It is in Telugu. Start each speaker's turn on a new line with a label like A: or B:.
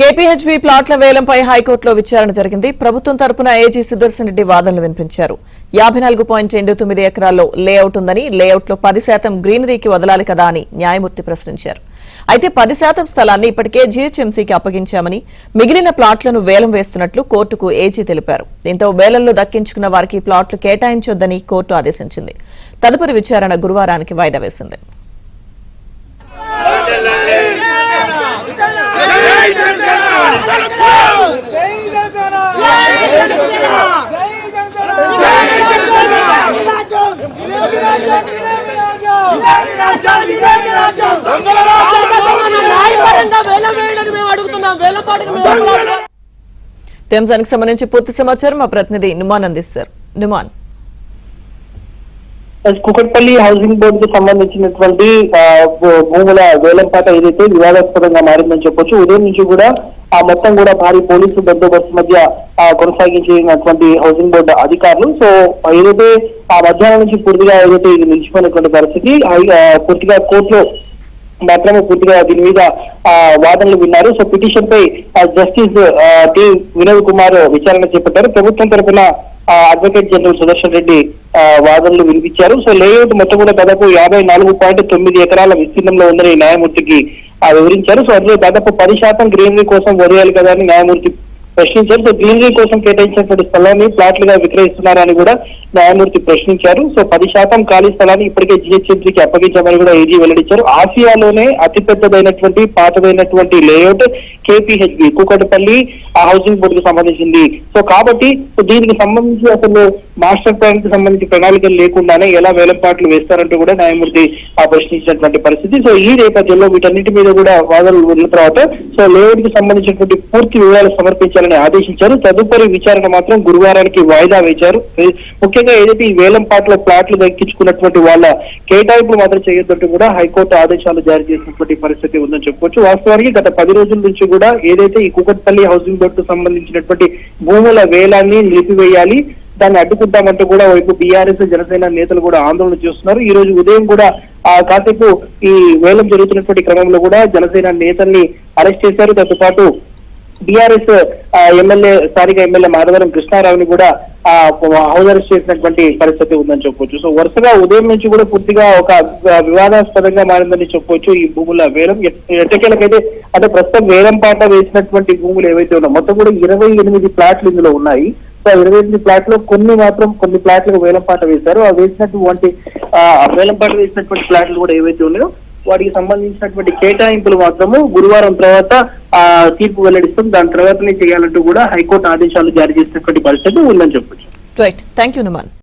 A: కేపీహెచ్బీ ప్లాట్ల వేలంపై హైకోర్టులో విచారణ జరిగింది. ప్రభుత్వం తరపున ఏజీ సుదర్శన్ రెడ్డి వాదనలు వినిపించారు. 54.29 ఎకరాల్లో లేఅవుట్ ఉందని, లేఅవుట్లో 10% గ్రీనరీకి వదలాలి కదా అని న్యాయమూర్తి ప్రశ్నించారు. అయితే 10% స్థలాన్ని ఇప్పటికే జీహెచ్ఎంసీకి అప్పగించామని, మిగిలిన ప్లాట్లను వేలం వేస్తున్నట్లు కోర్టుకు ఏజీ తెలిపారు. దీంతో వేలంలో దక్కించుకున్న వారికి ప్లాట్లు కేటాయించొద్దని కోర్టు ఆదేశించింది. తదుపరి విచారణ గురువారానికి వాయిదా వేసింది. అంశానికి సంబంధించి పూర్తి సమాచారం మా ప్రతినిధి నుమాన్ అందిస్తారు. నుమాన్,
B: కుకట్పల్లి హౌసింగ్ బోర్డుకు సంబంధించినటువంటి భూముల వేలంపాట ఏదైతే వివాదాస్పదంగా మారిందని చెప్పొచ్చు. ఉదయం నుంచి కూడా మొత్తం కూడా భారీ పోలీసు బందోబస్తు మధ్య కొనసాగించినటువంటి హౌసింగ్ బోర్డు అధికారులు. సో ఏదైతే మధ్యాహ్నం నుంచి పూర్తిగా ఏదైతే ఇది నిలిచిపోయినటువంటి పరిస్థితి, పూర్తిగా కోర్టులో మాత్రమే పూర్తిగా దీని మీద వాదనలు విన్నారు. సో పిటిషన్ పై జస్టిస్ టి వినోద్ కుమార్ విచారణ చేపట్టారు. ప్రభుత్వం తరఫున అడ్వకేట్ జనరల్ సుదర్శన్ రెడ్డి వాదనలు వినిపించారు. సో లేఅవుట్ మొత్తం కూడా దాదాపు 54.9 ఎకరాల విస్తీర్ణంలో ఉందని న్యాయమూర్తికి వివరించారు. సో అందులో దాదాపు 10% గ్రీనరీ కోసం వదిలేయాలి కదా అని న్యాయమూర్తి ప్రశ్నించారు. సో గ్రీనరీ కోసం కేటాయించినటువంటి స్థలాన్ని ప్లాట్లుగా విక్రయిస్తున్నారని కూడా న్యాయమూర్తి ప్రశ్నించారు. సో 10% ఖాళీ స్థలాన్ని ఇప్పటికే జీహెచ్ఎంసీకి అప్పగించామని కూడా ఏజీ వెల్లడించారు. ఆసియాలోనే అతిపెద్దదైనటువంటి పాతదైనటువంటి లేఅవుట్ కేపీహెచ్బీ కూకట్పల్లి హౌసింగ్ బోర్డుకు సంబంధించింది. సో కాబట్టి దీనికి సంబంధించి అసలు మాస్టర్ ప్లాన్ కి సంబంధించి ప్రణాళికలు లేకుండానే ఎలా వేలంపాట్లు వేస్తారంటూ కూడా న్యాయమూర్తి ప్రశ్నించినటువంటి పరిస్థితి. సో ఈ నేపథ్యంలో వీటన్నిటి మీద కూడా వాదనలు వెళ్ళిన తర్వాత సో లేఅవుట్ కి సంబంధించినటువంటి పూర్తి వివరాలు సమర్పించాలని ఆదేశించారు. తదుపరి విచారణ మాత్రం గురువారానికి వాయిదా వేశారు. ముఖ్యంగా ఏదైతే ఈ వేలంపాట్లో ప్లాట్లు దక్కించుకున్నటువంటి వాళ్ళ కేటాయింపులు మాత్రం చేయొద్దంటూ కూడా హైకోర్టు ఆదేశాలు జారీ చేసినటువంటి పరిస్థితి ఉందని చెప్పొచ్చు. వాస్తవానికి గత 10 రోజుల నుంచి కూడా ఏదైతే ఈ కూకట్పల్లి హౌసింగ్ బోర్డుకు సంబంధించినటువంటి భూముల వేలాన్ని నిలిపివేయాలి, దాన్ని అడ్డుకుంటామంటూ కూడా వైపు బీఆర్ఎస్ జనసేన నేతలు కూడా ఆందోళన చేస్తున్నారు. ఈ రోజు ఉదయం కూడా కాసేపు ఈ వేలం జరుగుతున్నటువంటి క్రమంలో కూడా జనసేన నేతల్ని అరెస్ట్ చేశారు. దాంతో పాటు బీఆర్ఎస్ ఎమ్మెల్యే స్థానిక ఎమ్మెల్యే మాధవరం కృష్ణారావుని కూడా హౌస్ అరెస్ట్ చేసినటువంటి పరిస్థితి ఉందని చెప్పొచ్చు. సో వరుసగా ఉదయం నుంచి కూడా పూర్తిగా ఒక వివాదాస్పదంగా మారిందని చెప్పొచ్చు ఈ భూముల వేలం. ఎట్టకేలకైతే అంటే ప్రస్తుతం వేలం పాట వేసినటువంటి భూములు ఏవైతే ఉన్నాయో మొత్తం కూడా 28 ప్లాట్లు ఇందులో ఉన్నాయి. సో 28 ప్లాట్లు కొన్ని ప్లాట్లకు వేలం పాట వేశారు. ఆ వేసినటువంటి వేలం పాట వేసినటువంటి ప్లాట్లు కూడా ఏవైతే ఉన్నాయో వాటికి సంబంధించినటువంటి కేటాయింపులు మాత్రము గురువారం తర్వాత తీర్పు వెల్లడిస్తాం. దాని తర్వాతనే చేయాలంటూ కూడా హైకోర్టు ఆదేశాలు జారీ చేసినటువంటి పరిస్థితి ఉందని చెప్పొచ్చు.
A: Right, thank you Numan.